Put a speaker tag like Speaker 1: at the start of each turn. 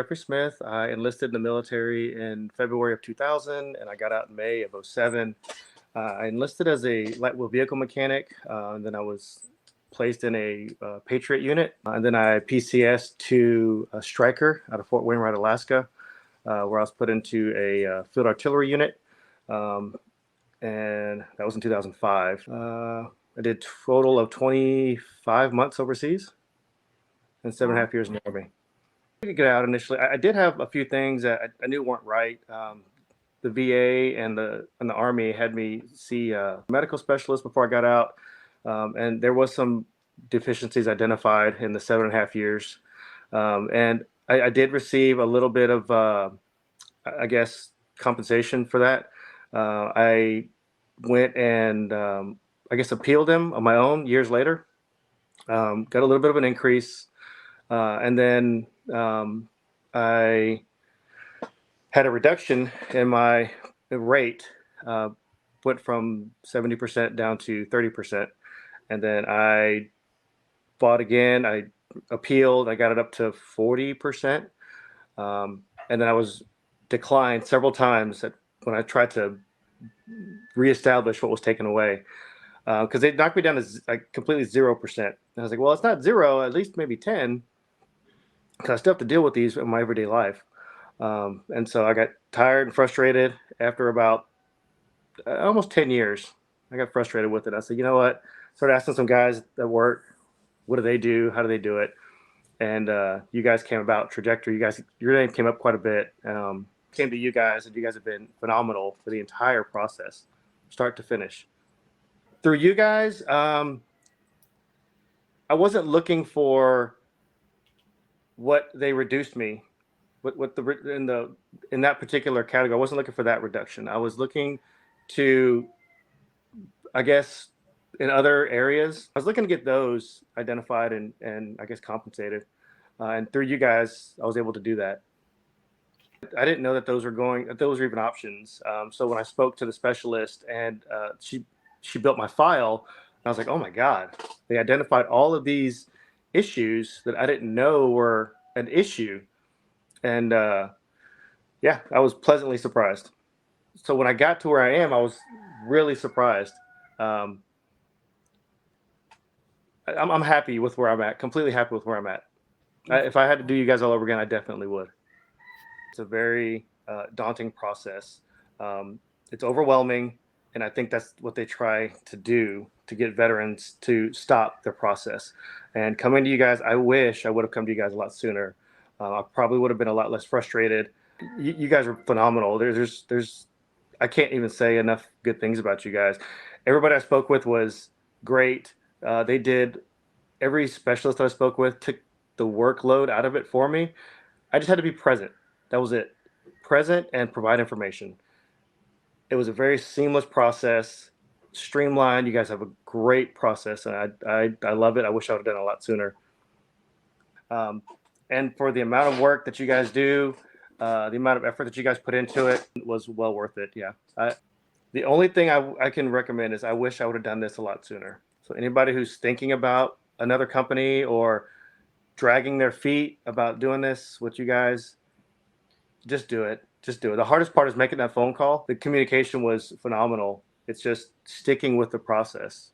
Speaker 1: Jeffrey Smith. I enlisted in the military in February of 2000, and I got out in May of '07. I enlisted as a light wheel vehicle mechanic, and then I was placed in a Patriot unit, and then I PCSed to a Stryker out of Fort Wainwright, Alaska, where I was put into a field artillery unit, and that was in 2005. I did a total of 25 months overseas and 7.5 years in the Army. To get out initially, I did have a few things that I knew weren't right. The VA and the Army had me see a medical specialist before I got out, and there was some deficiencies identified in the 7.5 years, and I did receive a little bit of, I guess, compensation for that. I went and I guess appealed them on my own years later. Got a little bit of an increase, and then I had a reduction in my rate, went from 70% down to 30%. And then I fought again. I appealed. I got it up to 40%. And then I was declined several times when I tried to reestablish what was taken away. Because they knocked me down to like completely 0%. And I was like, well, it's not zero, at least maybe 10. Because I still have to deal with these in my everyday life. And so I got tired and frustrated after about almost 10 years. I got frustrated with it. I said, you know what? Started asking some guys at work, what do they do? How do they do it? And you guys came about, Trajector. Your name came up quite a bit. Came to you guys, and you guys have been phenomenal for the entire process, start to finish. Through you guys, I wasn't looking for what they reduced me. In that particular category, I wasn't looking for that reduction. I was looking to, I guess, in other areas, I was looking to get those identified and I guess compensated. And through you guys, I was able to do that. I didn't know that those were even options. So when I spoke to the specialist and she built my file, I was like, oh my God, they identified all of these issues that I didn't know were an issue. And yeah, I was pleasantly surprised. So when I got to where I am, I was really surprised. I'm happy with where I'm at, completely happy with where I'm at. If I had to do you guys all over again, I definitely would. It's a very daunting process. It's overwhelming, and I think that's what they try to do to get veterans to stop their process. And coming to you guys, I wish I would have come to you guys a lot sooner. I probably would have been a lot less frustrated. You guys are phenomenal. I can't even say enough good things about you guys. Everybody I spoke with was great. Every specialist I spoke with took the workload out of it for me. I just had to be present. That was it. Present and provide information. It was a very seamless process, streamlined. You guys have a great process, and I love it. I wish I would have done it a lot sooner. And for the amount of work that you guys do, the amount of effort that you guys put into it was well worth it. Yeah. The only thing I can recommend is I wish I would have done this a lot sooner. So anybody who's thinking about another company or dragging their feet about doing this with you guys, just do it. Just do it. The hardest part is making that phone call. The communication was phenomenal. It's just sticking with the process.